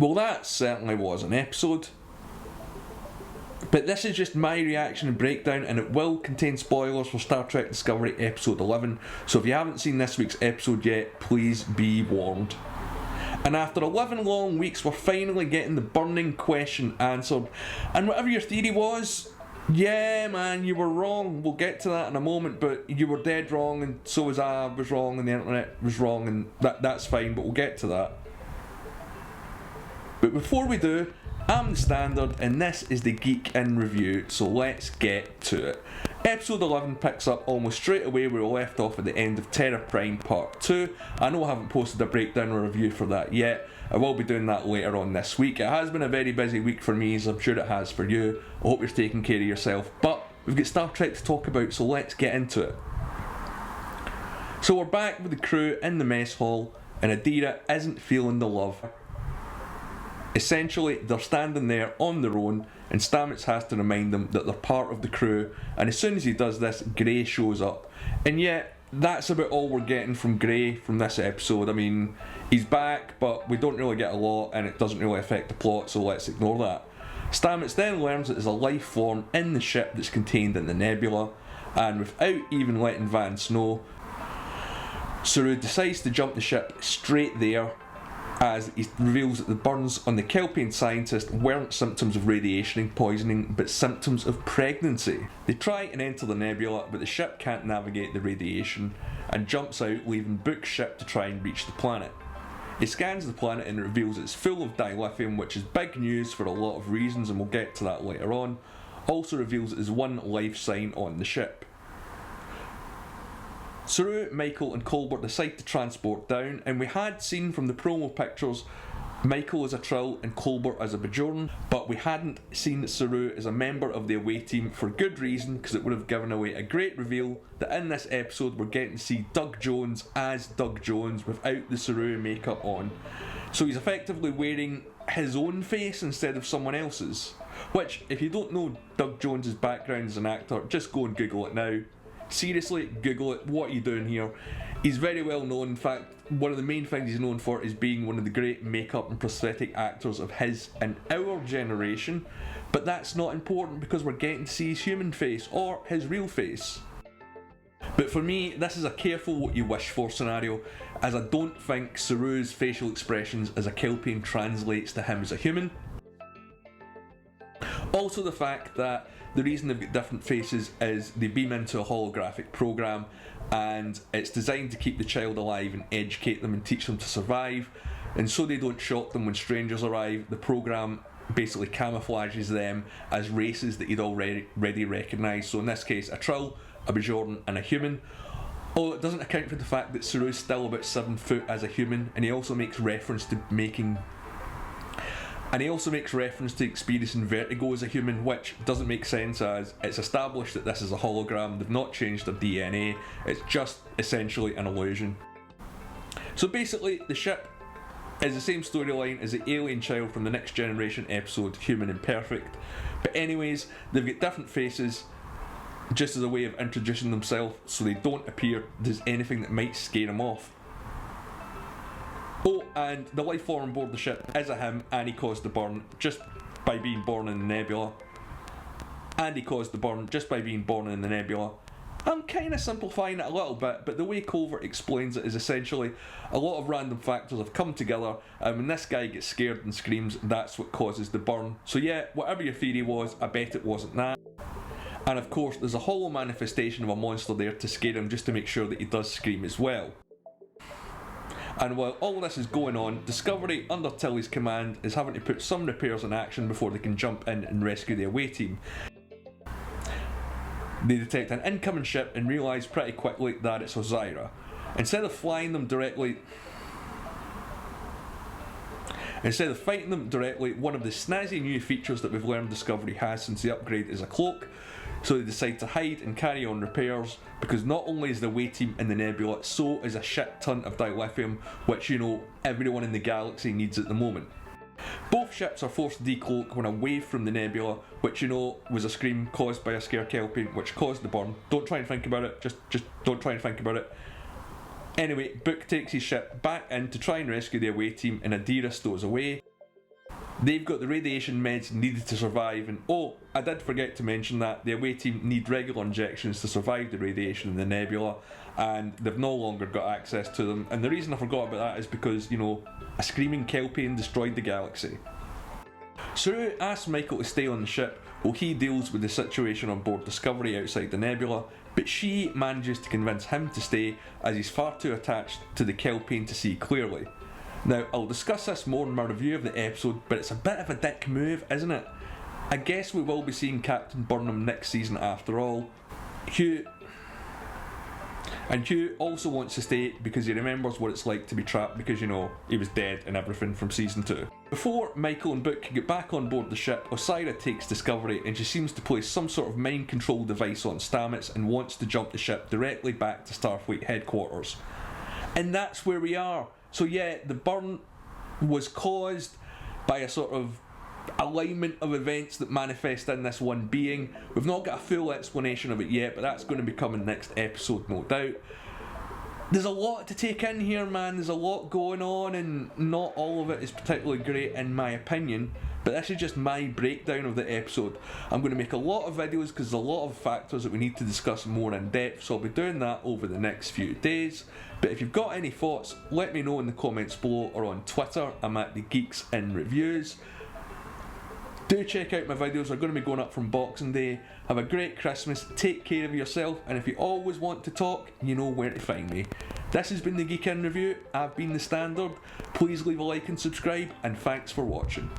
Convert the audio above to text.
Well, that certainly was an episode. But this is just my reaction and breakdown, and it will contain spoilers for Star Trek Discovery Episode 11, so if you haven't seen this week's episode yet, please be warned. And after 11 long weeks, we're finally getting the burning question answered, and whatever your theory was, yeah man, you were wrong. We'll get to that in a moment, but you were dead wrong, and so was I was wrong, and the internet was wrong, and that's fine, but we'll get to that. But before we do, I'm the Standard, and this is the Geek in Review, so let's get to it. Episode 11 picks up almost straight away where we left off at the end of Terra Prime Part 2. I know I haven't posted a breakdown or review for that yet. I will be doing that later on this week. It has been a very busy week for me, as I'm sure it has for you. I hope you're taking care of yourself, but we've got Star Trek to talk about, so let's get into it. So we're back with the crew in the mess hall, and Adira isn't feeling the love. Essentially, they're standing there on their own, and Stamets has to remind them that they're part of the crew, and as soon as he does this, Gray shows up. And yet, that's about all we're getting from Gray from this episode. I mean, he's back, but we don't really get a lot, and it doesn't really affect the plot, so let's ignore that. Stamets then learns that there's a life form in the ship that's contained in the nebula, and without even letting Vance know, Saru decides to jump the ship straight there, as he reveals that the burns on the Kelpian scientist weren't symptoms of radiation poisoning, but symptoms of pregnancy. They try and enter the nebula, but the ship can't navigate the radiation, and jumps out, leaving Book's ship to try and reach the planet. He scans the planet and reveals it's full of dilithium, which is big news for a lot of reasons, and we'll get to that later on. Also reveals that there's one life sign on the ship. Saru, Michael and Colbert decide to transport down, and we had seen from the promo pictures Michael as a Trill and Colbert as a Bajoran, but we hadn't seen Saru as a member of the away team for good reason, because it would have given away a great reveal that in this episode we're getting to see Doug Jones as Doug Jones without the Saru makeup on. So he's effectively wearing his own face instead of someone else's, which, if you don't know Doug Jones' background as an actor, just go and Google it now. Seriously, Google it. What are you doing here? He's very well known. In fact, one of the main things he's known for is being one of the great makeup and prosthetic actors of his and our generation. But that's not important because we're getting to see his human face, or his real face. But for me, this is a careful what you wish for scenario, as I don't think Saru's facial expressions as a Kelpian translates to him as a human. Also the fact that the reason they've got different faces is they beam into a holographic program, and it's designed to keep the child alive and educate them and teach them to survive, and so they don't shock them when strangers arrive. The program basically camouflages them as races that he'd already recognised, so in this case a Trill, a Bajoran and a human. Although it doesn't account for the fact that Saru's still about 7 foot as a human, and he also makes reference to experiencing vertigo as a human, which doesn't make sense as it's established that this is a hologram. They've not changed their DNA, it's just essentially an illusion. So basically the ship is the same storyline as the alien child from the Next Generation episode Human Imperfect, but anyways, they've got different faces just as a way of introducing themselves so they don't appear there's anything that might scare them off. Oh, and the life form on board the ship is a him, and he caused the burn just by being born in the nebula. I'm kind of simplifying it a little bit, but the way Colbert explains it is essentially a lot of random factors have come together, and when this guy gets scared and screams, that's what causes the burn. So yeah, whatever your theory was, I bet it wasn't that. And of course, there's a hollow manifestation of a monster there to scare him just to make sure that he does scream as well. And while all this is going on, Discovery, under Tilly's command, is having to put some repairs in action before they can jump in and rescue the away team. They detect an incoming ship and realise pretty quickly that it's Ozira. Instead of fighting them directly, one of the snazzy new features that we've learned Discovery has since the upgrade is a cloak. So they decide to hide and carry on repairs, because not only is the away team in the nebula, so is a shit ton of dilithium, which, you know, everyone in the galaxy needs at the moment. Both ships are forced to decloak when away from the nebula, which, you know, was a scream caused by a scare Kelpian, which caused the burn. Don't try and think about it, just don't try and think about it. Anyway, Book takes his ship back in to try and rescue the away team, and Adira stows away. They've got the radiation meds needed to survive, and oh, I did forget to mention that the away team need regular injections to survive the radiation in the nebula, and they've no longer got access to them. And the reason I forgot about that is because, you know, a screaming Kelpian destroyed the galaxy. Saru asks Michael to stay on the ship while he deals with the situation on board Discovery outside the nebula, but she manages to convince him to stay as he's far too attached to the Kelpian to see clearly. Now, I'll discuss this more in my review of the episode, but it's a bit of a dick move, isn't it? I guess we will be seeing Captain Burnham next season after all. Hugh also wants to stay because he remembers what it's like to be trapped because, you know, he was dead and everything from season 2. Before Michael and Book can get back on board the ship, Osira takes Discovery and she seems to place some sort of mind control device on Stamets and wants to jump the ship directly back to Starfleet headquarters. And that's where we are. So yeah, the burn was caused by a sort of alignment of events that manifest in this one being. We've not got a full explanation of it yet, but that's going to be coming next episode, no doubt. There's a lot to take in here, man. There's a lot going on, and not all of it is particularly great in my opinion, but this is just my breakdown of the episode. I'm going to make a lot of videos because there's a lot of factors that we need to discuss more in depth, so I'll be doing that over the next few days. But if you've got any thoughts, let me know in the comments below or on Twitter. I'm at the Geeks in Reviews. Do check out my videos, they're going to be going up from Boxing Day. Have a great Christmas, take care of yourself, and if you always want to talk, you know where to find me. This has been the Geek in Review, I've been the Standard. Please leave a like and subscribe, and thanks for watching.